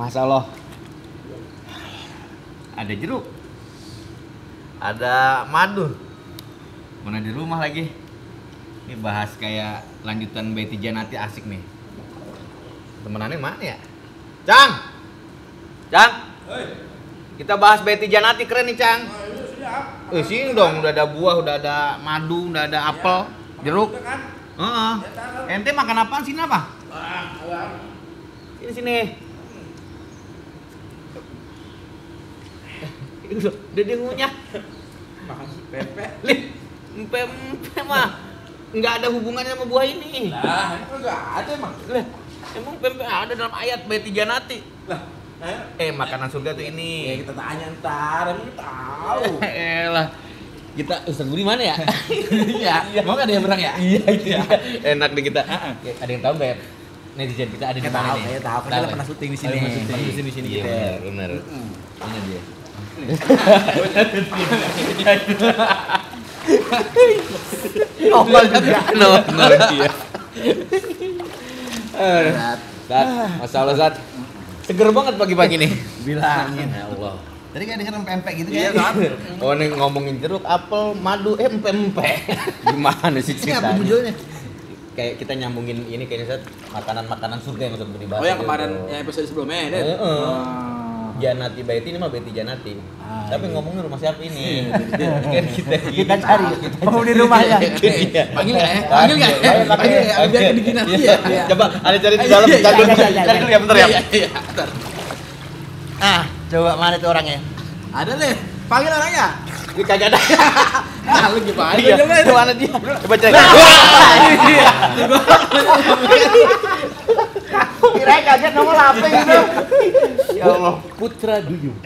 Masya Allah. Ada jeruk. Ada madu. Mana di rumah lagi. Ini bahas kayak lanjutan Betty Janati asik nih. Temenannya mana ya? Cang! Cang! Kita bahas Betty Janati keren nih, Cang. Sini dong, udah ada buah, udah ada madu, udah ada apel, jeruk. Ente makan apaan? Sini apa? Sini. Dia ngunyah. Makan pempek. Pempek mah nggak ada hubungannya sama buah ini. Lah, itu nggak ada emang. Emang pempek ada dalam ayat Betty Janati. Lah, Makanan surga tuh ini. ya kita tanya ntar, emang tahu. Lah, kita Ustaz Budi mana ya? Iya. Mau ada yang berang ya? Iya itu ya. Enak deh kita. Ada yang tahu nggak ya? Netizen kita ada di mana nih? Tahu, kan kita pernah syuting di sini. Di sini Iya, kita. benar. Mana dia? Nongol juga. Nongol dia. Masya Allah, Zat. Seger banget pagi-pagi nih. Bilangin. Ya Allah. Tadi kan denger pempek gitu Iya kan? Oh, nih ngomongin jeruk, apel, madu, empek. Gimana sih Ini apa ceritanya? judulnya? Kayak kita nyambungin ini kayaknya Zat, makanan-makanan surga yang Ustaz Budi bahas. Oh yang kemarin yang episode sebelumnya ya? Janati Betty ini mah Betty Janati. Tapi ngomongin rumah siapa ini? Kan Kita cari penghuni rumahnya. Panggil nggak ya? Panggil nggak ya? Panggil ya? Biar bikin nanti ya. Coba ada cari di dalam, cari dulu ya, bentar ya. Iya, bentar. Coba mana tuh orangnya? Ada deh. Panggil orangnya. Ini kagak ada. Lu gimana? Iya, Coba mana dia? Coba cek. Kirain kaget nomor apa gitu. Ya Allah, Putra Duyung.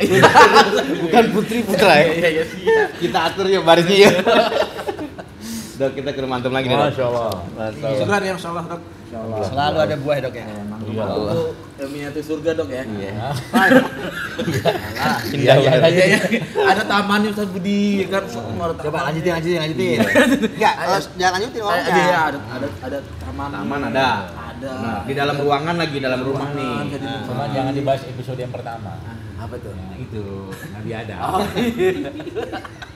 Bukan Putri Putra ya. Iya, siap. Kita atur ya barisnya ya. Dok, kita ke rumah antum lagi nih, Dok. Masya Allah. Syukuran ya, Masya Allah, Dok. Selalu ada buah dok ya. Iya. Itu miniatur surga, Dok ya. Iya. Iya, iya. Ada tamannya Ustaz Budi kan. Coba lanjutin. Enggak, jangan lanjutin orangnya. Iya, ada taman. Taman ada. Ada. Nah, di dalam ruangan lagi, dalam rumah nih. Cuma jangan dibahas episode yang pertama. Apa tuh? Nah, itu Nabi Adam.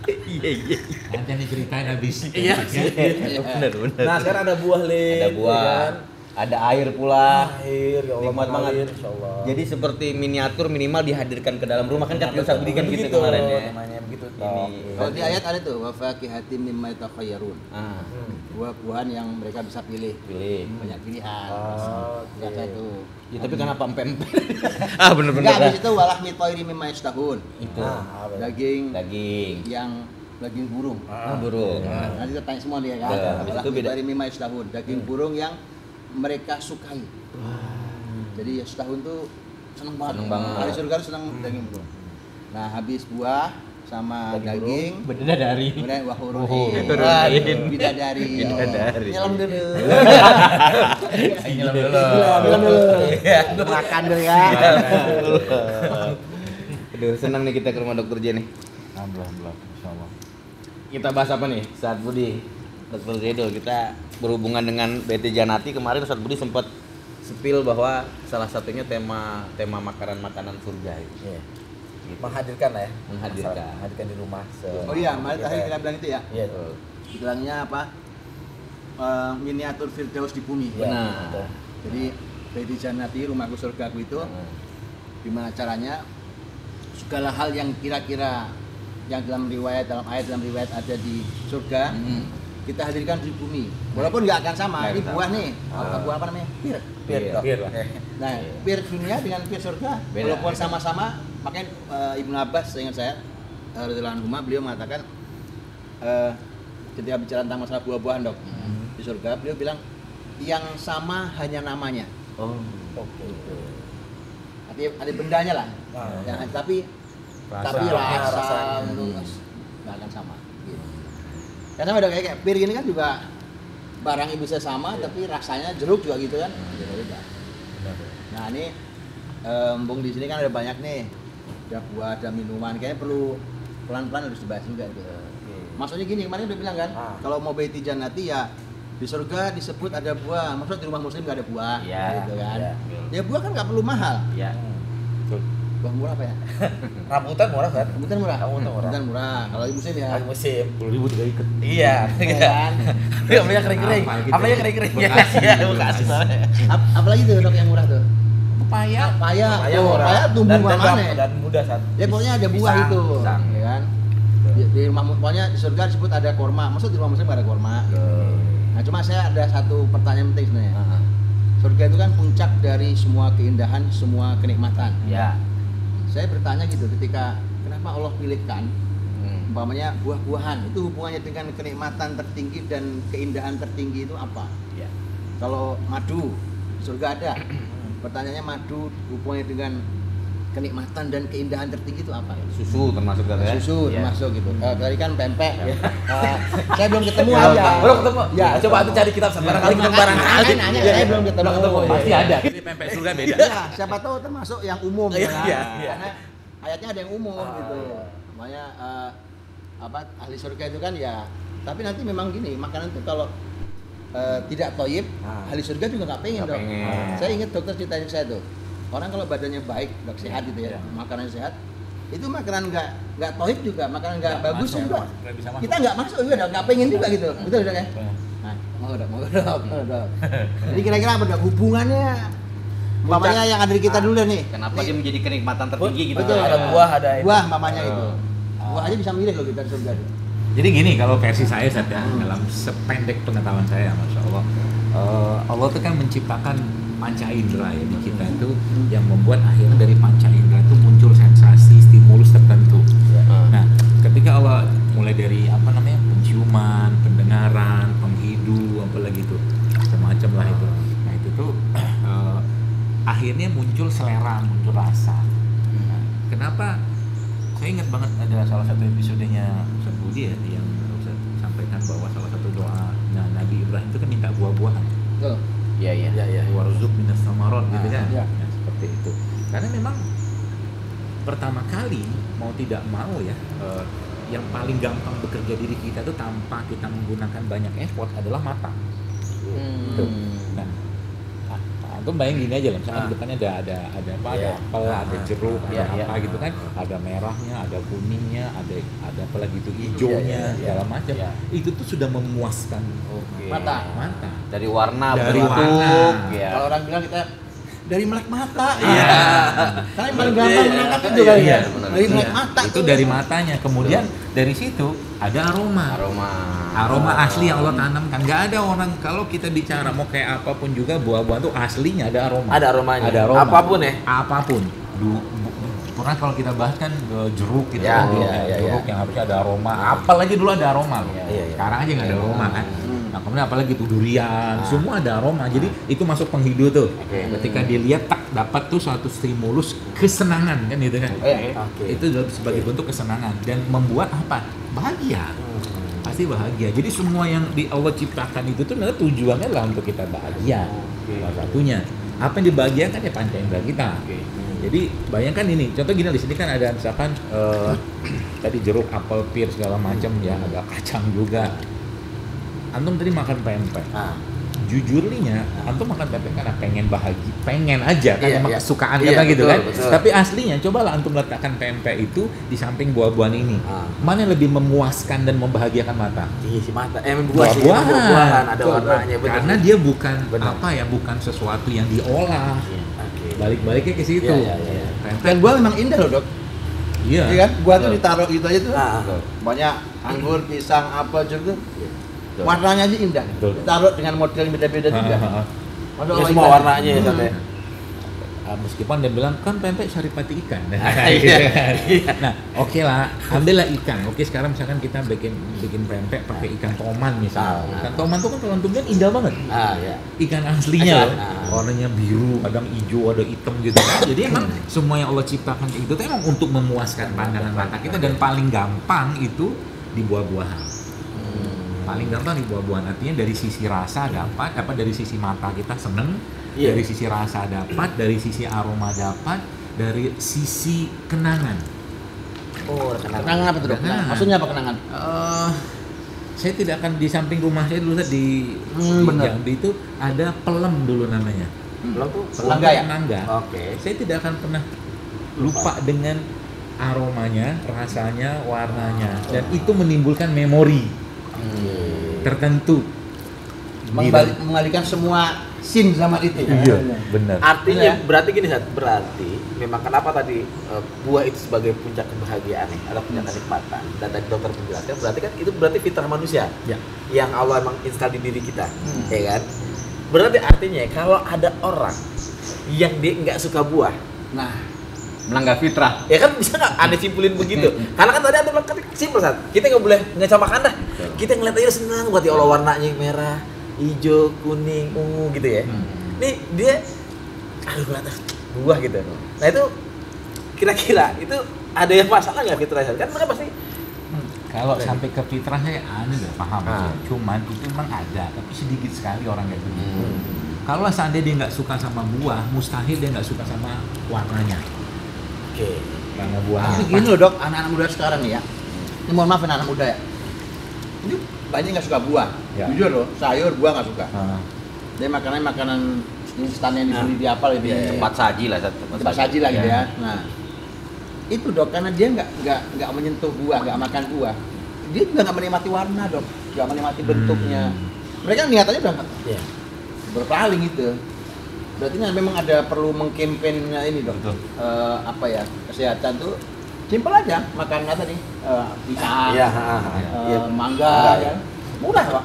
Iya. Nanti yang diceritain habis. Iya. Benar. Nah, sekarang ada buah, Lin. Ada buah. Ada air pula. Air, ya Allah, Nikmat banget. Insyaallah. Jadi seperti miniatur minimal dihadirkan ke dalam rumah kan kata Ustaz Budi kan gitu kemarin ya. Namanya begitu. Ini. Kalau di ayat ada tuh wa faqihatin mimma yatakhayyarun. Buah-buahan yang mereka bisa pilih. Banyak pilihan. Ya kayak itu. Ya tapi kenapa empek-empek? Enggak, habis itu walah mitoiri mimma yashtahun. Itu. Daging Daging. daging burung. Burung. Nanti kita tanya semua dia kan. Betul. Habis Walah itu beda. mitoiri mimma yashtahun. Daging burung yang mereka sukai. Jadi yashtahun tuh seneng banget. Seneng banget. Ahli surga tuh seneng daging burung. Nah, habis buah sama daging, Bidadari. kemudian wahurun. Bidadari. Bidadari. Nyelam dulu. Nyelam dulu. Makan dulu ya. Aduh, senang nih kita ke rumah Dokter J nih. Alhamdulillah. Insyaallah. Kita bahas apa nih? Ustaz Budi. Dokter Jedul, kita berhubungan dengan Betty Janati. Kemarin Ustaz Budi sempat spill bahwa salah satunya tema makanan surga. Iya. Menghadirkan lah ya. Menghadirkan di rumah. Oh iya, kemarin tadi kita bilang itu ya. Iya. Bilangnya apa? Miniatur Firdaus di bumi. Benar. Jadi Betty Janati, rumahku surgaku itu gimana caranya segala hal yang kira-kira yang dalam riwayat ada di surga kita hadirkan di bumi. Walaupun nggak akan sama. Ini buah nih. Buah apa namanya? Pir. Bir lah. Nah, pir dunia dengan pir surga walaupun sama-sama, makanya Ibnu Abbas seingat saya radhiyallahu anhu beliau mengatakan ketika bicara tentang masalah buah-buahan dok di surga, beliau bilang yang sama hanya namanya. Ada bendanya lah. Tapi rasa nggak akan sama. Gitu. Karena udah kayak pir ini kan juga barang ibu saya sama, tapi rasanya jeruk juga gitu kan. Beda. Nah ini Bung di sini kan ada banyak nih, ada buah, ada minuman, kayaknya perlu pelan-pelan harus dibahas juga gitu. Maksudnya gini, kemarin udah bilang kan, kalau mau Betty Janati ya di surga disebut ada buah, maksudnya di rumah muslim nggak ada buah, gitu kan. Ya buah kan nggak perlu mahal. Buah murah apa ya? Rambutan murah kan? Rambutan murah. Rambutan murah. Rambutan murah. Kalau lagi musim ya. Lagi musim. 10.000 3 ikat. Iya. Ya kan? Apalagi kering-kering. Apa gitu Apalagi ya? kering-kering. Bekasi. Iya, Bekasi soalnya. Apalagi tuh dok yang murah tuh? Pepaya. Pepaya. Pepaya Tuh, murah. pepaya tumbuh dan mana ya? dan mudah saat. Ya pokoknya ada buah Pisang, itu, pisang. ya kan? Di rumah pokoknya di surga disebut ada korma. Maksud di rumah muslim nggak ada korma. Nah cuma saya ada satu pertanyaan penting sebenarnya. Surga itu kan puncak dari semua keindahan, semua kenikmatan. Ya. Saya bertanya gitu ketika kenapa Allah pilihkan umpamanya buah-buahan itu hubungannya dengan kenikmatan tertinggi dan keindahan tertinggi itu apa? Ya. Kalau madu surga ada. Pertanyaannya madu hubungannya dengan kenikmatan dan keindahan tertinggi itu apa? Susu termasuk kan ya? Susu Ya. termasuk gitu. Tadi kan pempek. Saya belum ketemu Ya, aja. belum ketemu. Ya, Coba tuh cari kitab barangkali ketemu barangkali. Nanya, Iya, saya belum ketemu. Pasti ada. Ini pempek surga beda. Ya, siapa tahu termasuk yang umum Iya, ya kan? iya. Karena ayatnya ada yang umum gitu. Makanya apa ahli surga itu kan ya, tapi nanti memang gini, makanan itu kalau tidak toyib, ahli surga juga nggak pengen Nggak dong. pengen. Saya ingat dokter ceritain saya tuh, orang kalau badannya baik, dok sehat gitu ya, Iya. makanan sehat, itu makanan nggak toyib juga, makanan nggak Nggak bagus masuk, juga. nggak bisa masuk. Kita nggak masuk juga, nggak pengen juga gitu, betul dok ya? Nah, mau dok. Jadi kira-kira apa dok hubungannya? Umpamanya yang ada di kita dulu nih. Kenapa Nih, dia menjadi kenikmatan tertinggi gitu? betul. Ada buah, ada ini. buah mamanya itu. Buah aja bisa milih loh kita di surga. Jadi gini, kalau versi saya Sat, ya, dalam sependek pengetahuan saya, Masya Allah, Allah itu kan menciptakan panca indera ya di kita itu, yang membuat akhirnya dari panca indera itu muncul sensasi, stimulus tertentu. Nah, ketika Allah mulai dari penciuman, pendengaran, penghidu, apalagi itu, macam-macam lah itu. Nah itu tuh akhirnya muncul selera, muncul rasa. Nah, kenapa? Saya ingat banget ada salah satu episodenya Ustaz Budi ya, yang Ustaz sampaikan bahwa salah satu doa Nabi Ibrahim itu kan minta buah-buahan. Betul. Iya iya. Ya. Warzuq minas samarot gitu kan. iya. Nah, seperti itu. Karena memang pertama kali mau tidak mau ya, yang paling gampang bekerja diri kita itu tanpa kita menggunakan banyak effort adalah mata. Gitu. Nah, antum bayangin gini aja lah, misalkan di depannya ada apa, ada Iya. apel, ada jeruk, ada Iya, apa iya. gitu kan, ada merahnya, ada kuningnya, ada apa lagi itu hijaunya, Iya, iya, segala macam. iya. Itu tuh sudah memuaskan Oke. Mata. mata. Dari warna, Dari bentuk, warna. ya. Kalau orang bilang kita dari melek mata. Iya. Karena yang paling gampang menangkap itu kali Iya, ya. benar. Dari melek Iya, mata. itu dari matanya. Kemudian dari situ ada aroma. Aroma asli yang Allah tanamkan. Nggak ada orang, kalau kita bicara mau kayak apapun juga, buah-buahan tuh aslinya ada aroma. Ada aromanya. Ada aroma. Apapun ya. Apapun. Pernah kalau kita bahas kan jeruk gitu, Ya, dulu, iya, jeruk yang harusnya ada aroma. Apalagi dulu ada aroma loh. Iya, iya. Sekarang aja nggak ada aroma kan. Nah kemudian apalagi tuh durian, semua ada aroma. Jadi itu masuk penghidu tuh. Ketika dilihat tak dapat tuh suatu stimulus kesenangan kan gitu kan. Oke. Itu sebagai bentuk kesenangan dan membuat apa? Bahagia. Pasti bahagia. Jadi semua yang di Allah ciptakan itu tuh tujuannya lah untuk kita bahagia. Salah satunya. Apa yang dibahagiakan ya panca indera kita. Jadi bayangkan ini, contoh gini di sini kan ada misalkan tadi jeruk, apel, pir segala macam ya, ada kacang juga. Antum tadi makan pempek. Jujurnya, antum makan pempek karena pengen bahagia, pengen aja kan, Iya, emang iya. kesukaan Iya, kita gitu betul, kan. betul. Tapi aslinya, cobalah antum letakkan pempek itu di samping buah-buahan ini. Mana yang lebih memuaskan dan membahagiakan mata? Iya si mata. Buah sih. Buah-buahan. Buah-buahan ada Betul. warnanya. Bener. Karena dia bukan Benar. apa ya, bukan sesuatu yang diolah. Oke. Balik-baliknya ke situ. Iya. Pempek, Dan buah memang indah loh dok. iya. Iya kan? Buah tuh ditaruh gitu aja tuh. Ah. Banyak anggur, pisang, apel juga. Betul. Warnanya aja indah. Betul. Ditaruh dengan model yang beda-beda juga. Masya Ya, Allah, semua indah. warnanya ya sampai. Meskipun dia bilang kan pempek saripati ikan. Iya. Nah, oke lah, ambillah ikan. Oke, sekarang misalkan kita bikin pempek pakai ikan toman misalnya. Ikan toman tuh kan kalau antum lihat indah banget. Ya. Ikan aslinya loh. Nah. Warnanya biru, kadang hijau, ada hitam gitu kan. Jadi emang semua yang Allah ciptakan itu tuh emang untuk memuaskan pandangan mata kita, dan paling gampang itu di buah-buahan. Paling gampang di buah-buahan, artinya dari sisi rasa dapat, dari sisi mata kita seneng, Iya. dari sisi rasa dapat, dari sisi aroma dapat, dari sisi kenangan. Oh, kenangan. Kenangan apa tuh dok? Kenangan. Maksudnya apa kenangan? Saya tidak akan di samping rumah saya dulu di bener. Jambi itu ada pelem dulu namanya. Belum tuh. Mangga ya? Mangga. Oke. Saya tidak akan pernah lupa dengan aromanya, rasanya, warnanya, dan itu menimbulkan memori tertentu. Mengalihkan semua scene zaman itu. Iya, benar. Artinya berarti gini Sat, berarti memang kenapa tadi buah itu sebagai puncak kebahagiaan nih, atau puncak kenikmatan, dan tadi dokter menjelaskan berarti kan itu berarti fitrah manusia Ya. yang Allah emang install di diri kita, ya kan? Berarti artinya kalau ada orang yang dia nggak suka buah, Nah, Melanggar fitrah. ya kan bisa nggak Anda simpulin begitu? Karena kan tadi Anda bilang kan simpel Sat, kita nggak boleh ngecamakan dah, kita ngeliat aja senang buat ya Allah warnanya merah, hijau, kuning, ungu gitu ya. Nih dia, aduh kelihatan buah gitu. Nah itu kira-kira itu ada yang masalah nggak fitrahnya? Kan mereka pasti Kalau sampai ke fitrah saya udah paham sih. Cuman itu memang ada, tapi sedikit sekali orang kayak begitu. Kalau seandainya dia nggak suka sama buah, mustahil dia nggak suka sama warnanya. oke. Karena buahnya tapi gini loh dok, anak-anak muda sekarang nih ya. Ini mohon maaf anak muda ya. Ini banyak nggak suka buah. Ya. Jujur loh, sayur buah nggak suka. Ah, Dia makanan instan yang dibeli di apa lebih Cepat saji lah, Sat. cepat saji lah gitu ya. Nah, itu dok, karena dia nggak menyentuh buah, nggak makan buah. Dia juga nggak menikmati warna dok, nggak menikmati bentuknya. Mereka niatannya udah Iya. berpaling gitu. Berarti memang ada perlu mengkampennya ini dok. Betul. Apa ya, kesehatan tuh simpel aja, makan tadi pisang, Iya, iya. mangga, ya. Mudah pak.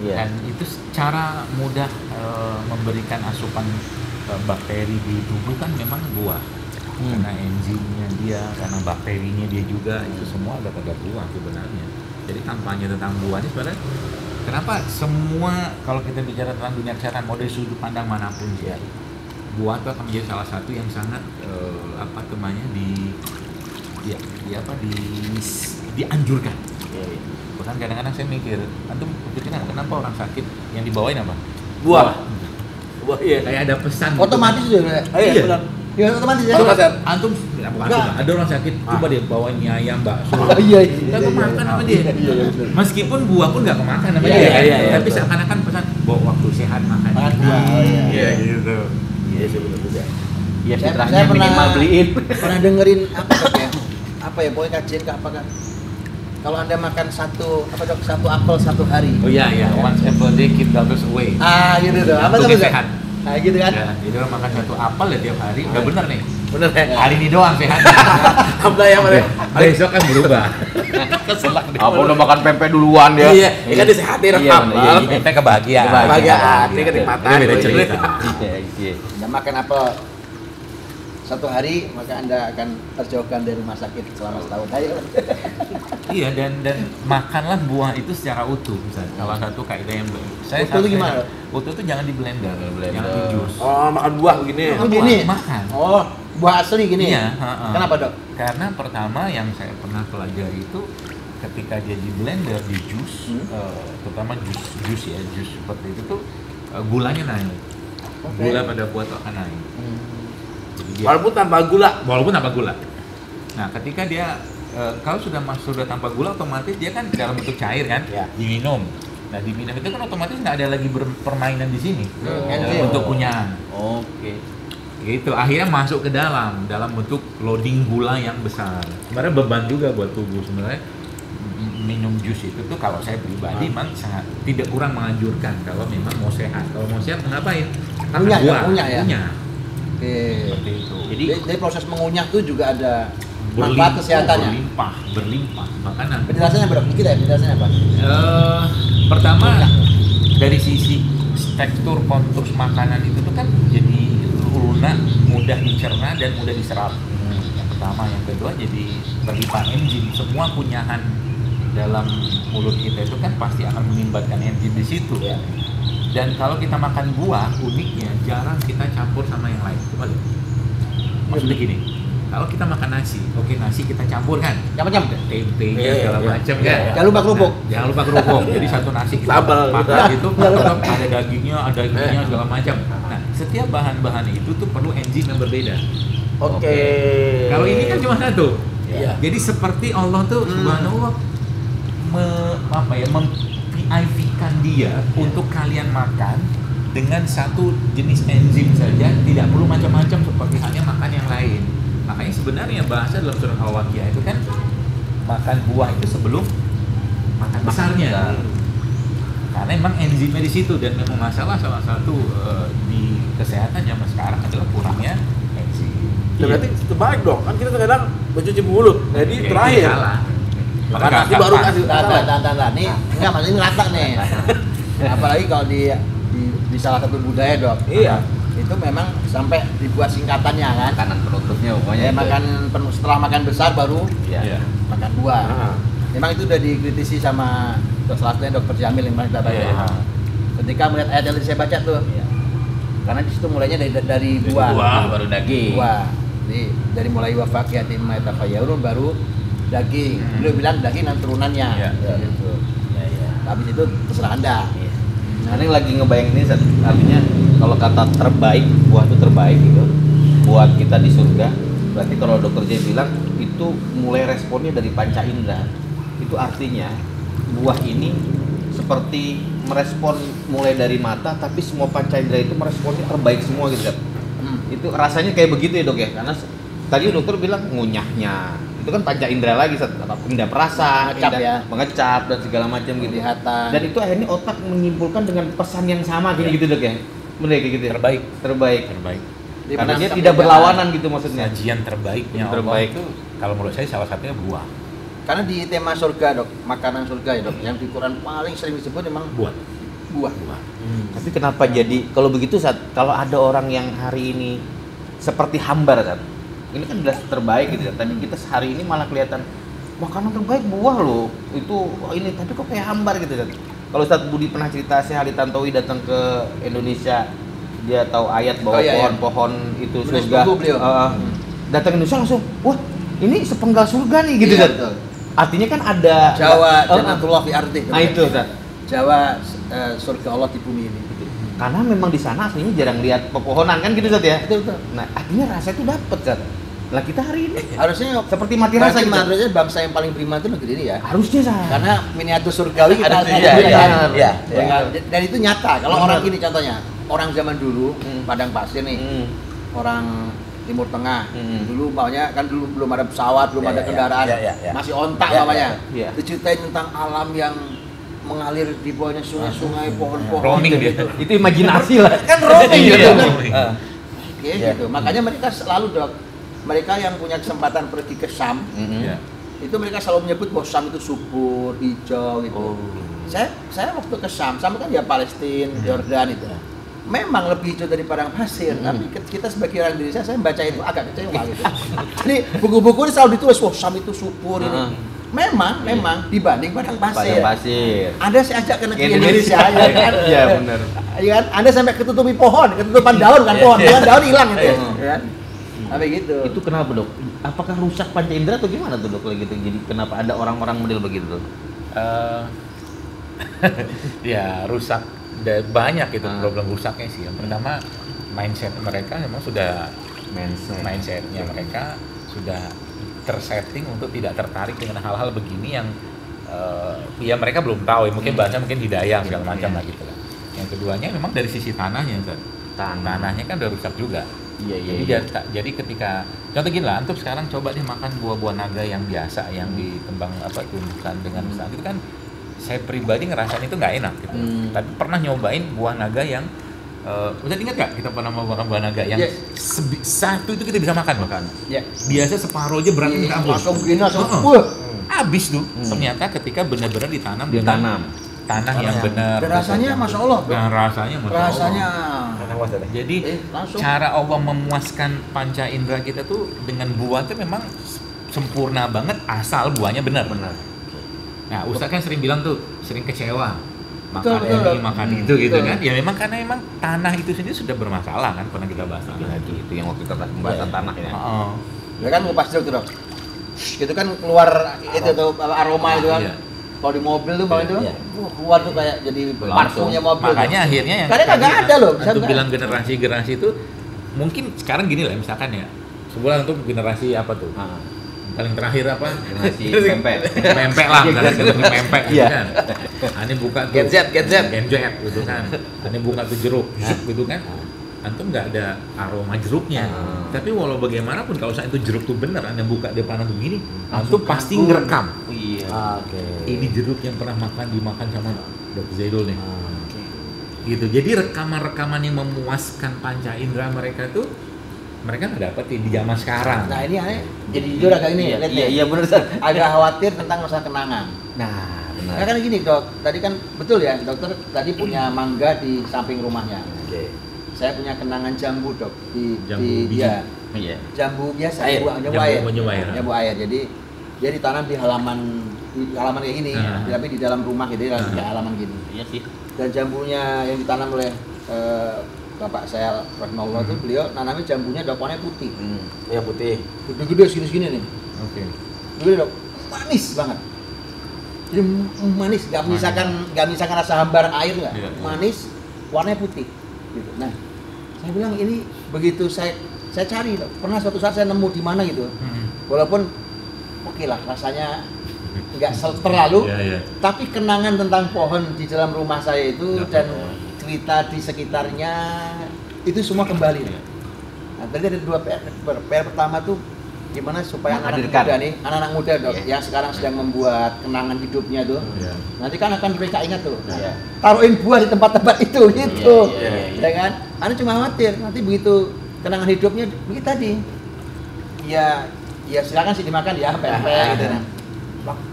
Iya. Dan itu cara mudah memberikan asupan bakteri di tubuh kan memang buah. Karena enzimnya dia, karena bakterinya dia juga, itu semua ada pada buah sebenarnya. Jadi kampanye tentang buah ini sebenarnya kenapa semua kalau kita bicara tentang dunia kesehatan mau dari sudut pandang manapun ya, buah itu akan menjadi salah satu yang sangat dianjurkan. Bahkan kadang-kadang saya mikir, antum pikir kenapa orang sakit yang dibawain apa? Buah. Buah iya. Kayak ada pesan. Otomatis gitu. juga. Iya, benar. Ya otomatis ya. Coba, Sat. Antum ada orang sakit, coba dia bawain mie ayam, bakso. Iya. Nggak kemakan sama dia. Meskipun buah pun nggak kemakan sama Iya, dia. iya, iya, Tapi betul. seakan-akan pesan bawa waktu sehat makan. Makan buah. Iya gitu. Iya sih benar juga. Iya, Saya fitrahnya pernah- minimal beliin. Pernah dengerin apa dok ya? Apa ya, pokoknya kajian ke apa kan? Kalau anda makan satu apel satu hari. Oh iya iya, once apple day keep doctors away. Gitu tuh. Apa Untuk tuh? Dok? sehat. Nah gitu kan? Ya, jadi orang makan satu apel ya tiap hari, udah bener nih. Bener ya? Hari ini doang sehat. Alhamdulillah ya, Mas. Besok kan berubah. Keselak deh. Apa udah makan pempek duluan dia? Iya, ini kan disehatin Iya, apa? bener, iya. Kita kebahagiaan. Kebahagiaan, ini kenikmatan. Itu beda cerita. Iya, iya. Anda makan apel satu hari, maka anda akan terjauhkan dari rumah sakit selama setahun. Ayo. Iya dan makanlah buah itu secara utuh misalnya. Salah satu kaidah yang saya Utuh itu gimana? Utuh itu jangan di blender, jangan di jus. Oh, makan buah begini. Oh, gini? Makan. Oh, buah asli gini. Iya, ha-ha. Kenapa dok? Karena pertama yang saya pernah pelajari itu ketika dia di blender di jus, terutama jus seperti itu tuh gulanya naik. Oke. Gula pada buah itu akan naik. Jadi dia- Walaupun tanpa gula. walaupun tanpa gula. Nah, ketika dia kalau sudah tanpa gula, otomatis dia kan dalam bentuk cair kan, Ya. diminum. Nah, diminum itu kan otomatis nggak ada lagi permainan di sini dalam Enzim. bentuk kunyahan. Oke. Gitu, akhirnya masuk ke dalam bentuk loading gula yang besar. Sebenarnya beban juga buat tubuh sebenarnya. Minum jus itu tuh kalau saya pribadi memang sangat tidak kurang menganjurkan kalau memang mau sehat. Kalau mau sehat ngapain? Kunyah ya, buah, kunyah ya? kunyah. Oke. Seperti itu. Jadi proses mengunyah itu juga ada manfaat kesehatannya. berlimpah makanan. Penjelasannya berapa? Dikit ya, penjelasannya apa? Pertama dari sisi tekstur kontur makanan itu tuh kan jadi lunak, mudah dicerna dan mudah diserap. Yang pertama, yang kedua jadi berlimpah enzim. Semua kunyahan dalam mulut kita itu kan pasti akan menimbatkan enzim di situ. Ya. Dan kalau kita makan buah, uniknya jarang kita campur sama yang lain. Coba lihat. Maksudnya gini, kalau kita makan nasi, oke nasi kita campur kan? Macam-macam. Ada tempenya Iya, segala iya. macam Iya, kan? iya. Jangan lupa kerupuk. Nah, jangan lupa kerupuk. Jadi satu nasi kita Sambal makan gitu. itu tetap ada dagingnya, ada ininya segala macam. Nah, setiap bahan-bahan itu tuh perlu enzim yang berbeda. Oke. Kalau ini kan cuma satu. Iya. Jadi seperti Allah tuh subhanallah memPIV-kan dia untuk kalian makan dengan satu jenis enzim saja, tidak perlu macam-macam seperti hanya makan yang lain. Makanya sebenarnya bahasa dalam surah Al-Waqiah itu kan makan buah itu sebelum makan besarnya. Karena emang enzimnya di situ, dan memang masalah salah satu di kesehatan zaman sekarang adalah kurangnya enzim. Ya, berarti terbalik dong, kan kita kadang mencuci mulut, jadi Ya, terakhir. itu salah. Maka nanti baru kasih Tanda. Nih, enggak maksudnya ini rata nih. Apalagi kalau di salah satu budaya, Dok. Iya. Itu memang sampai dibuat singkatannya kan. Makanan penutupnya pokoknya. Ya, setelah makan besar baru Iya. makan buah. Ah. Memang itu udah dikritisi sama salah satunya Dr. Jamil yang pernah kita baca. Iya. Ketika melihat ayat yang saya baca tuh. Karena di situ mulainya dari buah. Baru daging. Buah. Jadi dari mulai wafaqiyatin ma yatafayyarun baru daging. Beliau bilang daging dan turunannya. Iya. Gitu. Iya, iya. Habis itu terserah Anda. Nah, ini lagi ngebayangin ini, Sat. Artinya kalau kata terbaik, buah itu terbaik gitu buat kita di surga. Berarti kalau dokter J bilang itu mulai responnya dari panca indera. Itu artinya buah ini seperti merespon mulai dari mata, tapi semua panca indera itu meresponnya terbaik semua gitu kan. Itu rasanya kayak begitu ya, Dok ya. Karena tadi dokter bilang ngunyahnya itu kan panca indera lagi, indera perasa, Mengecap indera ya. mengecap dan segala macam gitu. Kelihatan. Dan itu akhirnya otak menyimpulkan dengan pesan yang sama kayak gitu, Dok ya. Bener kayak gitu ya? Terbaik. Terbaik. Dia Karena dia menangkap tidak juga. berlawanan gitu maksudnya. Sajian terbaiknya Yang Allah terbaik. itu kalau menurut saya salah satunya buah. Karena di tema surga, Dok, makanan surga ya, Dok, yang di Quran paling sering disebut memang Buah. buah. Tapi kenapa jadi kalau begitu, Sat, kalau ada orang yang hari ini seperti hambar, Sat. Ini kan udah terbaik gitu ya. Tapi kita sehari ini malah kelihatan makanan terbaik buah loh. Itu ini tapi kok kayak hambar gitu, Sat. Kalau Ustadz Budi pernah cerita, saya Ali Tantowi datang ke Indonesia, dia tahu ayat bahwa Oh, iya, iya. pohon-pohon itu Menulis surga. buku beliau. Datang ke Indonesia langsung, wah ini sepenggal surga nih gitu, Iya, Sat. betul. Artinya kan ada Jawa Jannatullah fi ardi. Nah itu, Sat. Jawa surga Allah di bumi ini. Karena memang di sana aslinya jarang lihat pepohonan kan gitu, Sat ya. Betul. Nah, artinya rasa itu dapet, Sat. Lah kita hari ini Harusnya seperti mati rasa berarti gitu. harusnya bangsa yang paling beriman itu negeri ini ya. Harusnya, Sat. Karena miniatur surgawi kita Harusnya, ada iya, kan? iya, iya. Dan itu nyata. Kalau Benar. orang gini contohnya, orang zaman dulu padang pasir nih, Hmm. orang Timur Tengah. Hmm. Dulu belum ada pesawat, belum Ya, ada ya, kendaraan, ya, ya. masih ontak Ya, namanya. ya, ya. Diceritain tentang alam yang mengalir di bawahnya sungai-sungai, pohon-pohon. Roaming dia. gitu. Itu imajinasi lah. Kan roaming Iya, gitu kan. roaming. Kayak Iya. gitu. Makanya mereka selalu, Dok, mereka yang punya kesempatan pergi ke Syam, Ya. itu mereka selalu menyebut bahwa Syam itu subur, hijau gitu. Saya waktu ke Syam kan ya Palestina, Yordan itu. Memang lebih hijau dari padang pasir, tapi kita sebagai orang Indonesia, saya membaca itu agak kecewa gitu. Jadi buku-buku ini selalu ditulis, wah Syam itu subur ini. Memang dibanding padang pasir. Padang pasir. Anda saya ajak ke negeri Ke Indonesia, Indonesia. ya kan? Iya, benar. Iya kan? Anda sampai ketutupi pohon, ketutupan daun kan pohon, kan daun hilang gitu. Ya kan? Sampai gitu. Itu kenapa, Dok? Apakah rusak panca indera atau gimana tuh, Dok, kayak gitu? Jadi kenapa ada orang-orang model begitu, Dok? Ya rusak, banyak itu problem rusaknya sih. Yang pertama mindset mereka memang sudah mindsetnya mereka sudah tersetting untuk tidak tertarik dengan hal-hal begini yang ya mereka belum tahu ya, mungkin bahasa mungkin hidayah segala macam lah gitu lah. Yang keduanya memang dari sisi tanahnya, Ustaz. Tanahnya kan udah rusak juga. Iya. Jadi ketika contoh gini lah, antum sekarang coba deh makan buah-buah naga yang biasa yang dikembang tumbuhkan dengan besar itu kan, saya pribadi ngerasain itu nggak enak gitu. Tapi pernah nyobain buah naga yang udah ingat nggak kita pernah makan buah naga yang satu itu kita bisa makan bahkan. Ya. Biasa separuh aja beratnya minta ampun. Langsung begini langsung. Habis tuh. Ternyata ketika benar-benar ditanam Ditanam. tanah yang benar. Dan rasanya Masya Allah. Dan rasanya Masya Allah. Rasanya Jadi langsung. cara Allah memuaskan panca indera kita tuh dengan buah itu memang sempurna banget asal buahnya benar. Nah, Ustaz kan sering bilang tuh, sering kecewa makan Betul. ini, makan itu gitu Betul. kan. Ya memang karena memang tanah itu sendiri sudah bermasalah kan, pernah kita bahas lagi. Itu yang waktu kita pembahasan tanah ya. Oh. Ya kan ngupas dulu tuh, Dok. Itu kan keluar itu tuh aroma itu kan. Iya. Kalau di mobil tuh Bang itu, Iya. keluar tuh kayak jadi parfumnya mobil. Makanya akhirnya yang Karena kagak ada loh, bisa untuk nggak? bilang generasi itu mungkin sekarang gini lah misalkan ya. Sebulan untuk generasi apa tuh? Paling terakhir apa? Generasi pempek. Pempek lah, generasi pempek gitu Iya. kan. Ini buka tuh Gen Z. Gen Z gitu kan. Ini buka tuh jeruk gitu kan. antum nggak ada aroma jeruknya. Tapi walau bagaimanapun kalau saat itu jeruk tuh bener, Anda buka depan antum begini, antum pasti ngerekam. Iya. Oke. Ini jeruk yang pernah dimakan sama Dr. Zaidul nih. Gitu. Jadi rekaman-rekaman yang memuaskan panca indera mereka tuh mereka nggak dapetin di zaman sekarang. Nah ini aneh, jadi jujur agak ini, lihat deh. Iya benar Ustaz. Agak khawatir tentang masalah kenangan. Nah, benar. Nah kan gini dok, tadi kan betul ya dokter tadi punya mangga di samping rumahnya. Oke. Saya punya kenangan jambu dok Jambu biji. dia Iya. jambu biasa, Air. jambu air. Jambu air. Jambu air. Jadi dia ditanam di halaman kayak gini, tapi di dalam rumah gitu, di halaman gini. Iya sih. Dan jambunya yang ditanam oleh bapak saya rahimahullah itu beliau nanamnya jambunya daunnya putih. Ya putih. Gede-gede segini-segini nih. Oke. Gede dok, manis banget. Jadi manis, nggak menyisakan rasa hambar air nggak, Iya. manis, warnanya putih. Gitu. Nah, saya bilang ini begitu saya cari, dok. Pernah suatu saat saya nemu di mana gitu, walaupun oke lah rasanya nggak terlalu, tapi kenangan tentang pohon di dalam rumah saya itu dan cerita di sekitarnya itu semua kembali. Nah, tadi ada dua PR. PR pertama tuh gimana supaya anak-anak muda dok yang sekarang sedang membuat kenangan hidupnya tuh, nanti kan akan mereka ingat tuh, taruhin buah di tempat-tempat itu gitu, ya kan? Anda cuma khawatir nanti begitu kenangan hidupnya begitu tadi, ya silakan sih dimakan ya pempek gitu kan.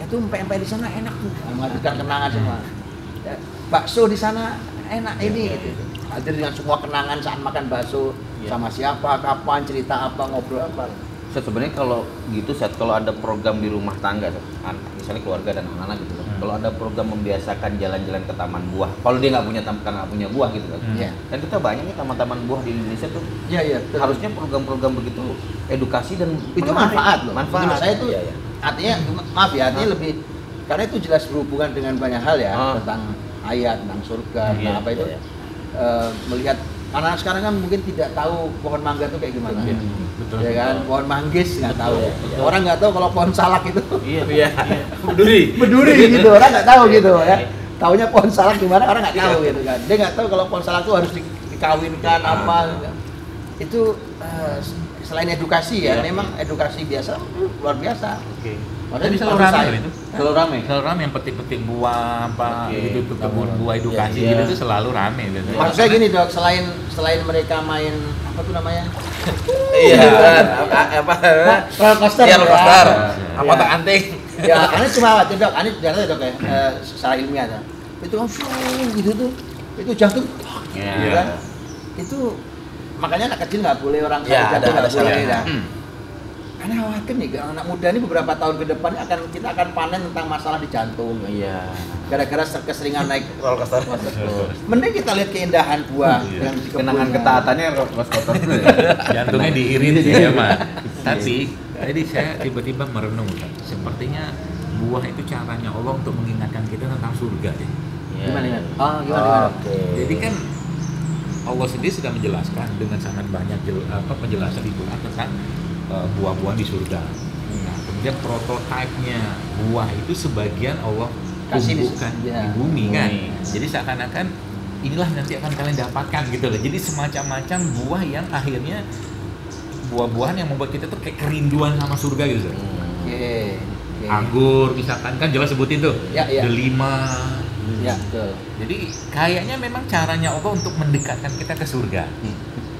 Itu pempek di sana enak tuh, menghadirkan kenangan semua. Ya, bakso di sana enak ini gitu. Hadir dengan semua kenangan saat makan bakso sama siapa, kapan, cerita apa, ngobrol apa. Sebenarnya kalau gitu kalau ada program di rumah tangga, misalnya keluarga dan anak-anak gitu, kalau ada program membiasakan jalan-jalan ke taman buah, kalau dia nggak punya buah gitu kan, dan kita banyak nih taman-taman buah di Indonesia tuh, harusnya program-program begitu edukasi dan itu manfaat loh. Manfaat. Saya tuh artinya maaf ya, artinya lebih karena itu jelas berhubungan dengan banyak hal ya, tentang ayat, tentang surga, tentang apa itu, melihat anak sekarang kan mungkin tidak tahu pohon mangga itu kayak gimana. Betul. Ya kan, pohon manggis nggak tahu. Orang nggak tahu kalau pohon salak itu. Iya. Berduri gitu, orang nggak tahu gitu ya. Taunya pohon salak gimana orang nggak tahu gitu kan. Dia nggak tahu kalau pohon salak itu harus dikawinkan apa. Itu selain edukasi ya, memang edukasi biasa luar biasa. Jadi selalu ramai itu. Selalu ramai yang petik-petik buah apa gitu tuh kebun buah edukasi gitu tuh selalu ramai biasanya. Maksud saya gini dok, selain mereka main apa tuh namanya? Iya. Apa? Roller coaster. Iya, roller coaster. Apa Ya. tak anting? Ya, Anies cuma khawatir dok, Anies jangan dok ya, secara ilmiah dok. Itu kan gitu tuh, itu jantung, gitu kan? Itu makanya anak kecil nggak boleh, orang Ya, jantung nggak ada boleh. salahnya. Karena khawatir nih, anak muda ini beberapa tahun ke depan kita akan panen tentang masalah di jantung. Iya. Gara-gara keseringan naik Roller coaster. Mending kita lihat keindahan buah yang di kenangan kebunnya. ketaatannya Mas Kotor. Jantungnya diirit sih ya Mas. Tapi tadi saya tiba-tiba merenung, sepertinya buah itu caranya Allah untuk mengingatkan kita tentang surga ya. Gimana? Oh, gimana? Jadi kan Allah sendiri sudah menjelaskan dengan sangat banyak penjelasan di Quran tentang buah-buahan di surga. Nah, kemudian prototipenya buah itu sebagian Allah Kasih tumbuhkan di bumi kan. Jadi seakan-akan inilah nanti akan kalian dapatkan gitu loh. Jadi semacam-macam buah yang akhirnya buah-buahan yang membuat kita tuh kayak kerinduan sama surga gitu. Anggur misalkan kan jelas sebutin tuh. Delima. Ya, betul. Jadi kayaknya memang caranya Allah untuk mendekatkan kita ke surga.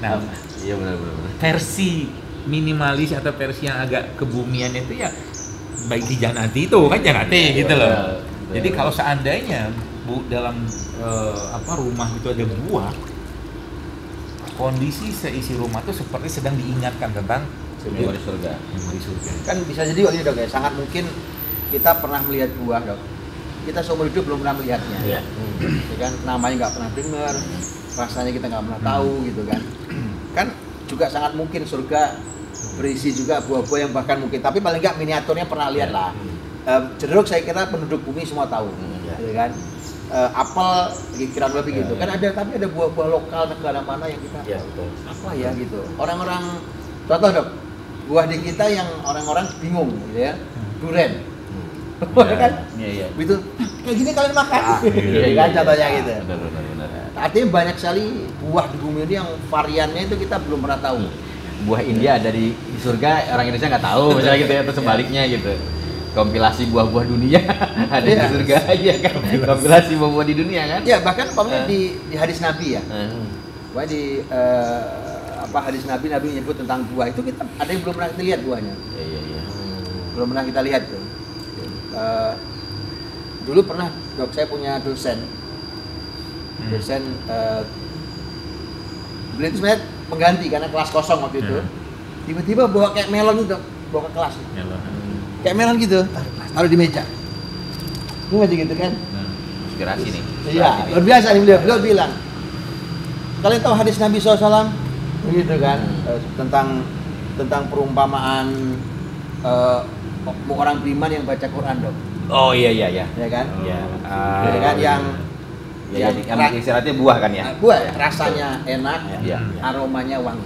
Nah, Iya benar. versi minimalis atau versi yang agak kebumian itu ya baik di Janati itu kan Janati gitu loh. Jadi kalau seandainya dalam rumah itu ada buah, kondisi seisi rumah itu seperti sedang diingatkan tentang Memori surga. Kan bisa jadi waktu dok ya, sangat mungkin kita pernah melihat buah dok. Kita seumur hidup belum pernah melihatnya. Ya kan, namanya nggak pernah dengar, rasanya kita nggak pernah tahu gitu kan. Kan juga sangat mungkin surga berisi juga buah-buah yang bahkan mungkin, tapi paling nggak miniaturnya pernah lihat lah. Jeruk saya kira penduduk bumi semua tahu, gitu kan. Apel kira-kira lebih gitu kan, tapi ada buah-buah lokal negara mana yang kita apa ya gitu. Orang-orang contoh dok, buah di kita yang orang-orang bingung gitu ya, duren. kan? Iya. Itu kayak gini kalian makan. Iya, Kan contohnya gitu. Benar. Artinya banyak sekali buah di bumi ini yang variannya itu kita belum pernah tahu. Buah India ada di surga, orang Indonesia nggak tahu, misalnya gitu ya, atau sebaliknya gitu. Kompilasi buah-buah dunia ada di surga aja kan. Kompilasi buah-buah di dunia kan. Ya bahkan umpamanya di hadis Nabi ya. Wah di hadis Nabi menyebut tentang buah itu kita ada yang belum pernah kita lihat buahnya. Iya. Belum pernah kita lihat tuh. Dulu pernah dok saya punya dosen beliau itu sebenarnya pengganti karena kelas kosong waktu itu. Tiba-tiba bawa kayak melon itu dok, bawa ke kelas. Kayak melon gitu, taruh di meja. Ini aja gitu kan? Inspirasi nih. Iya, luar biasa nih beliau bilang. Kalian tahu hadis Nabi SAW? Begitu kan? Tentang perumpamaan orang beriman yang baca Quran dok. Oh iya. Ya kan? Iya. Ya kan yang istilahnya buah kan ya? Buah rasanya enak, Iya. aromanya wangi.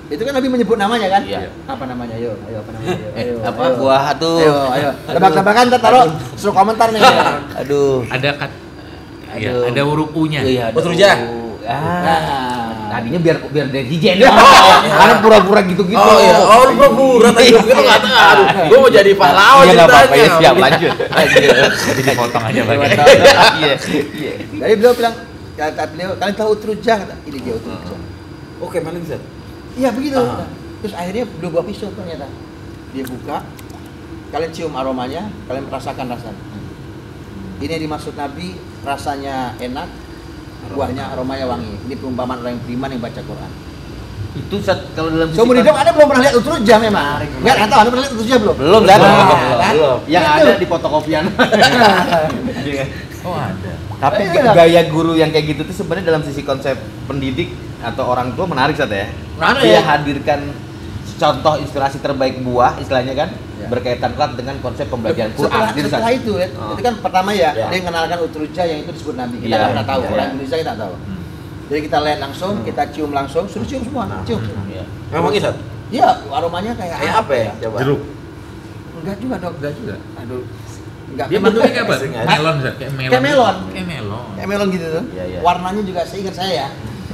Itu kan Nabi menyebut namanya kan? Iya. Apa namanya? Ayo apa namanya? Ayo. Buah tuh? Ayo. Tebak-tebakan ntar taruh suruh komentar nih. Aduh. Ada huruf U-nya. Iya. Utrujah. Tadinya biar dari hijen. Karena pura-pura gitu-gitu. Oh iya, lu pura-pura tadi gitu nggak tahu. Aduh, gua mau jadi pahlawan Iya nggak apa-apa ya, ceritanya. siap lanjut. Jadi dipotong aja bagian. Iya. Jadi beliau bilang, kata beliau, kalian tahu utrujah? Kata, ini dia utrujah. Oke, mana bisa? Iya begitu. Terus akhirnya beliau bawa pisau ternyata. Dia buka, kalian cium aromanya, kalian merasakan rasanya. Ini yang dimaksud Nabi, rasanya enak, buahnya aromanya wangi. Ini perumpamaan orang yang beriman yang baca Quran. Itu kalau dalam Seumur hidup Anda belum pernah lihat utrujah memang? Enggak tahu, Anda pernah lihat utrujah belum? belum kan? Belum. Yang Itu. ada di fotokopian. Oh ada. Tapi Iya. gaya guru yang kayak gitu tuh sebenarnya dalam sisi konsep pendidik atau orang tua menarik Sat ya. Menarik. Dia hadirkan contoh inspirasi terbaik buah istilahnya kan Ya. berkaitan erat dengan konsep pembelajaran Quran. Setelah itu ya, itu kan pertama ya, Ya. dia mengenalkan utrujah yang itu disebut Nabi. Kita Iya, nggak pernah tahu, iya. orang Indonesia kita nggak tahu. Jadi kita lihat langsung, kita cium langsung, suruh cium semua, cium. Iya. Memang Isat? Iya, aromanya kayak Kayak apa ya? Coba. Jeruk. Enggak juga dok, Enggak juga. Aduh, enggak. Dia bentuknya kayak apa? Asing aja. Melon, Zat. Kayak melon. Kayak melon. Kayak melon. Kayak melon gitu tuh. Iya, iya. Warnanya juga seingat saya ya.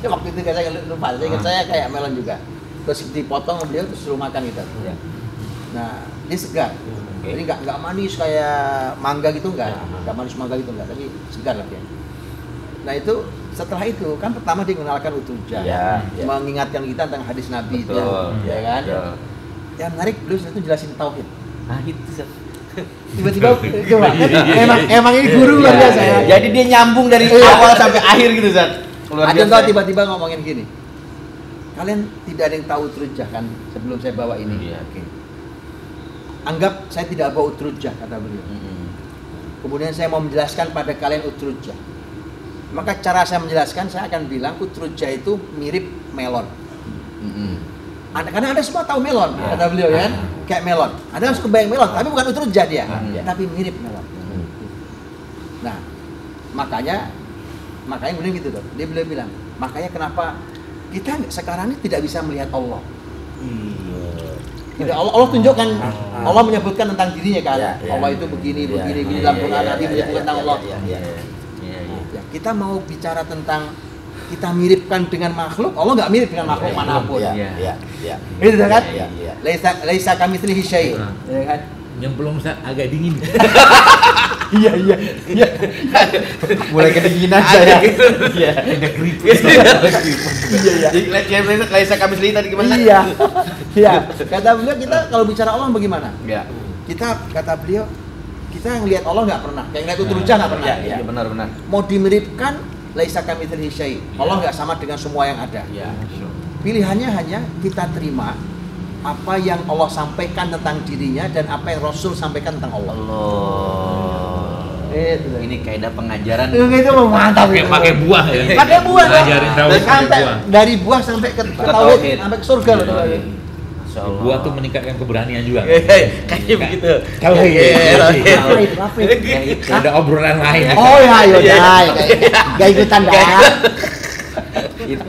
Waktu itu saya lupa, seingat saya kayak melon juga. Terus dipotong sama beliau terus suruh makan gitu. Iya. Nah, dia segar. Oke. Jadi nggak manis kayak mangga gitu enggak. Ya. Nggak manis mangga gitu enggak, tapi segar lah dia. Nah, itu setelah itu kan pertama dia mengenalkan utrujah. Iya, iya. Mengingatkan kita tentang hadis Nabi itu Betul. ya kan. Betul. Yang menarik beliau itu jelasin tauhid. Nah itu Sat. Tiba-tiba coba emang ini guru luar Iya, biasa ya. Jadi dia nyambung dari Iya. awal sampai akhir gitu Sat. Luar Ada biasa. tahu tiba-tiba ngomongin gini. Kalian tidak ada yang tahu utrujah kan sebelum saya bawa ini. Iya, oke. Anggap saya tidak bawa utrujah kata beliau. Kemudian saya mau menjelaskan pada kalian utrujah. Maka cara saya menjelaskan saya akan bilang utrujah itu mirip melon. Karena Anda semua tahu melon, Ya. kata beliau kan, kayak melon. Anda langsung kebayang melon, tapi bukan utrujah dia, Ya. tapi mirip melon. Nah, makanya beliau gitu dong. Dia beliau bilang, makanya kenapa kita sekarang ini tidak bisa melihat Allah. Tidak, Allah tunjukkan, Allah menyebutkan tentang dirinya kan. Ya, ya. Allah itu begini, Ya, begini ya, dalam Quran ya, nanti ya, menyebutkan ya, tentang ya, Allah. ya, ya, ya. Ya, kita mau bicara tentang kita miripkan dengan makhluk, Allah nggak mirip dengan makhluk manapun. Ya, Iya. ya, ya. Itu kan? Ya, ya. Laisa kamitslihi syai'. Ya kan? Yang belum agak dingin. Iya. Mulai kedinginan saya. Iya. Ada keriput. Iya. Jadi kayak saya kami tadi gimana? Iya. Iya. Kata beliau kita kalau bicara Allah bagaimana? Iya. Kita kata beliau kita yang lihat Allah nggak pernah, kayak ngeliat utrujah nggak pernah. Iya, benar. Mau dimiripkan laisa kamitslihi syai'. Allah nggak sama dengan semua yang ada. Iya. Pilihannya hanya kita terima apa yang Allah sampaikan tentang dirinya dan apa yang Rasul sampaikan tentang Allah. Itu. Ini kaidah pengajaran. Itu mantap itu. Pakai buah ya. Pakai buah. Ngajarin tauhid pakai Sampai buah. dari buah sampai ke tauhid, sampai ke surga loh. Masya Allah. Buah tuh meningkatkan keberanian juga. Kayaknya begitu. Tauhid. Tauhid. Ada obrolan lain. Oh ya, ayo dah. Gak ikutan dah.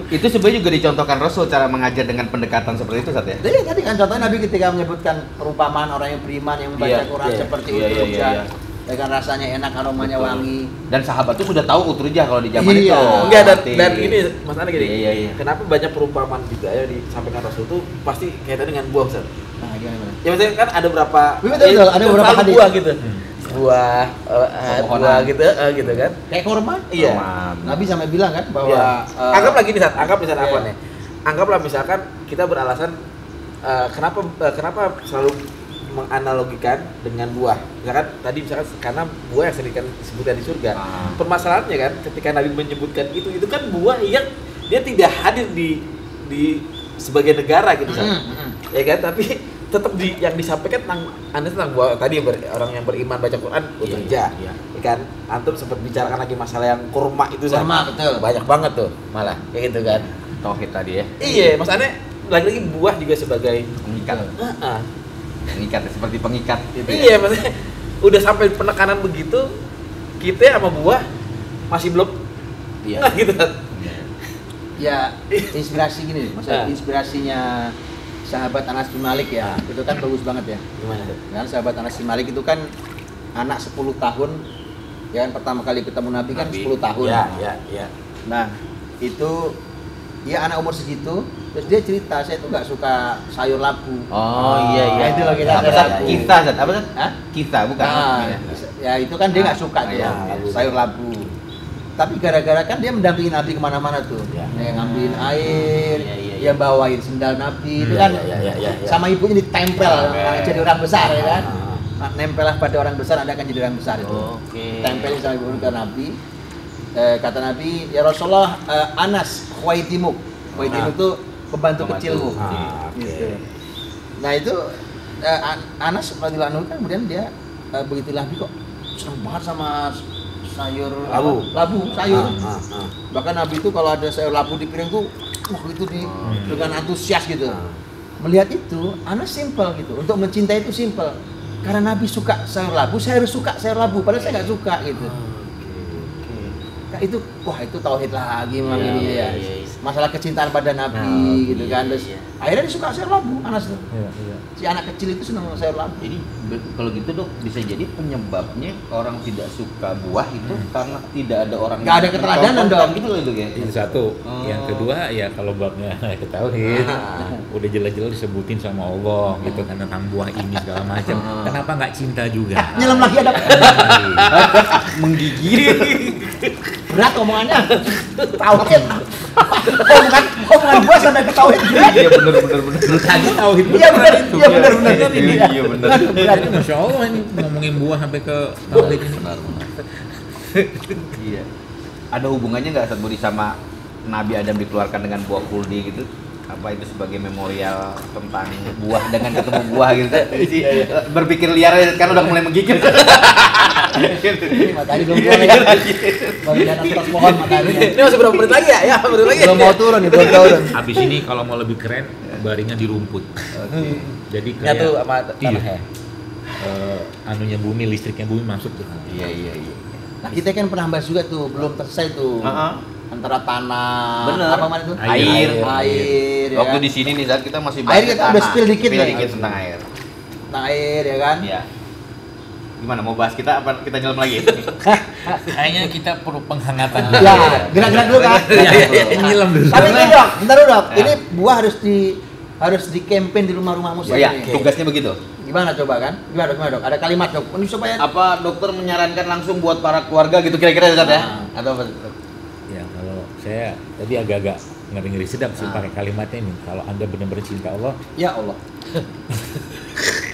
Itu sebenarnya juga dicontohkan Rasul cara mengajar dengan pendekatan seperti itu, Sat ya? Jadi tadi kan contohnya Nabi ketika menyebutkan perumpamaan orang yang beriman yang membaca Iya, Quran iya, seperti iya, utrujah, iya, iya. dengan rasanya enak, aromanya Betul. wangi. Dan sahabat tuh sudah tahu utrujah kalau di zaman Iya. itu. Enggak, Berarti. dan gini, Mas Ana gini. Iya, iya. Kenapa banyak perumpamaan juga ya disampaikan Rasul tuh pasti kaitannya dengan buah, Ustaz. Nah, gimana? Ya maksudnya kan ada beberapa Betul, ada beberapa selalu hadis. buah gitu. Buah, Pepohonan. buah gitu, gitu kan. Kayak kurma? Iya. Nabi sampai bilang kan bahwa Iya. Anggaplah gini, Sat. Anggap misalnya iya. apa nih? Anggaplah misalkan kita beralasan kenapa selalu menganalogikan dengan buah. Misalkan tadi misalkan karena buah yang sering disebutkan di surga. Permasalahannya kan ketika Nabi menyebutkan itu kan buah yang dia tidak hadir di sebagai negara gitu, Sat. Ya kan, tapi tetap yang disampaikan tentang buah tadi orang yang beriman baca Quran bekerja. Iya. Ya kan, antum sempat bicarakan lagi masalah yang kurma itu, Sat. Kurma, betul. Banyak banget tuh malah kayak gitu kan. Tauhid tadi ya. Iya, Mas Ane lagi-lagi buah juga sebagai Pengikat. Heeh. Pengikat seperti pengikat gitu. ya. Iya, maksudnya udah sampai penekanan begitu, kita sama buah masih belum Iya. gitu. ya inspirasi gini, maksudnya inspirasinya sahabat Anas bin Malik ya, itu kan bagus banget ya. Gimana tuh? Kan sahabat Anas bin Malik itu kan anak 10 tahun, ya kan pertama kali ketemu Nabi kan 10 tahun. Ya. Nah, itu ya anak umur segitu, terus dia cerita, saya tuh nggak suka sayur labu. Oh iya. Nah, itu loh kita Apa, sayur Sat? labu. Kisah, Sat. Apa, Sat? Hah? Kisah bukan. Nah, Iya. ya itu kan dia nggak suka tuh, iya, sayur labu. Tapi gara-gara kan dia mendampingi Nabi kemana-mana tuh, Ya. yang ngambilin air, Iya. dia bawain sendal Nabi, itu Iya, kan iya. sama ibunya ditempel, Oke. jadi orang besar ya kan. Ah. Nah, nempellah pada orang besar, Anda akan jadi orang besar itu. Oke. Tempelin sama ibu ke Nabi. Kata Nabi, ya Rasulullah, Anas khuaitimuk. Khuaitimuk itu pembantu kecilmu. Ah, oke. Gitu. Nah itu Anas radhiyallahu anhu kan kemudian dia begitu Nabi kok seneng banget sama sayur labu sayur. Bahkan Nabi itu kalau ada sayur labu di piring tuh, itu dengan antusias gitu. Melihat itu, Anas simple gitu. Untuk mencintai itu simple. Karena Nabi suka sayur labu, saya harus suka sayur labu. Padahal saya nggak suka gitu. Nah, itu tauhid lagi memang Iya, ini ya. iya. Masalah kecintaan pada Nabi gitu kan. Terus akhirnya dia suka sayur labu, Anas tuh. Iya. Si anak kecil itu senang sayur labu. Jadi kalau gitu Dok, bisa jadi penyebabnya orang tidak suka buah itu karena tidak ada orang Nggak ada keteladanan, Dok. gitu loh Dok ya. Itu satu. Oh. Yang kedua ya kalau babnya tauhid, udah jelas-jelas disebutin sama Allah gitu kan tentang buah ini segala macam. Kenapa nggak cinta juga? Nyelam lagi ada Menggigit. berat omongannya. Tauhid. Omongan gua sampai ke tauhid berat. Iya benar. Lu tadi tauhid Iya benar. Iya benar. Iya benar. Berat. Ini Masya Allah ini ngomongin buah sampai ke tauhid ini. Iya. Ada hubungannya nggak Ustaz Budi sama Nabi Adam dikeluarkan dengan buah kuldi gitu? Apa itu sebagai memorial tentang buah dengan ketemu buah gitu? Berpikir liar kan udah mulai menggigit. Ini matahari belum keluar ya. Baru lihat atas pohon matahari. Ini masih berapa menit lagi ya? Ya, menit lagi. Belum mau turun nih, belum turun. Habis ini kalau mau lebih keren, baringnya di rumput. Jadi kayak Nyatu sama iya, tanahnya. anunya bumi, listriknya bumi masuk tuh. Iya. Nah, kita kan pernah bahas juga tuh, belum selesai tuh. Antara tanah, Bener. apa mana itu? Air. Ya Waktu kan? di sini nih saat kita masih Air kita udah spill dikit nih. tentang air. Tentang air ya kan? Iya. Gimana mau bahas kita apa kita nyelam lagi? Kayaknya kita perlu penghangatan. Ya, gerak-gerak dulu kan. Nyelam dulu. Tapi ini dok, bentar dulu dok. Ini buah harus di campaign di rumah-rumah muslim Ya, ini. tugasnya begitu. Gimana coba kan? Gimana dok? Ada kalimat dok. Ini supaya Apa dokter menyarankan langsung buat para keluarga gitu kira-kira Ustaz ya? Atau apa? Ya kalau saya tadi agak-agak ngeri-ngeri sedap sih pakai kalimatnya ini. Kalau Anda benar-benar cinta Allah, ya Allah.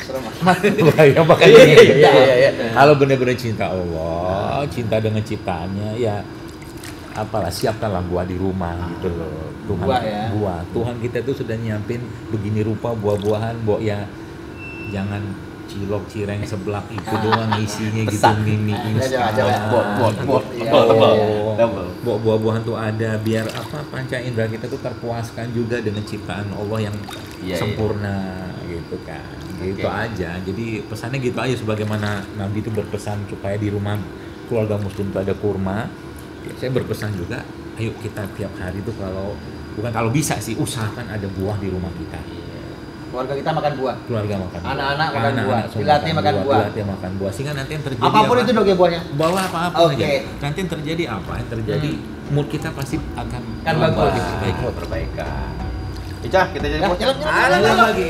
Serem ah. bahaya pakai Iya, ini. iya. Kalau benar-benar cinta Allah, cinta dengan ciptaannya, ya apalah siapkanlah buah di rumah gitu loh. Tuhan, Buah ya. buah. Tuhan kita tuh sudah nyiapin begini rupa buah-buahan, ya jangan cilok cireng seblak itu doang isinya gitu Pesan. mini instan. Buah-buahan tuh ada biar apa panca indera kita tuh terpuaskan juga dengan ciptaan Allah yang Iya, sempurna gitu kan. Gitu aja. Jadi pesannya gitu aja sebagaimana Nabi itu berpesan supaya di rumah keluarga muslim itu ada kurma. Ya, saya berpesan juga ayo kita tiap hari tuh kalau bisa sih usahakan ada buah di rumah kita. Keluarga kita makan buah. Keluarga makan buah. Anak-anak makan buah. semua Dilatih makan buah. Dilatih makan buah. Sehingga nanti yang terjadi Apapun itu dok ya buahnya. Bawa apa-apa Oke. aja. Nanti yang terjadi apa? Yang terjadi mood kita pasti akan Kan bagus. diperbaiki. Perbaikan. Ica, kita jadi Ya, bos. jalan, jalan, Alah, jalan. lagi.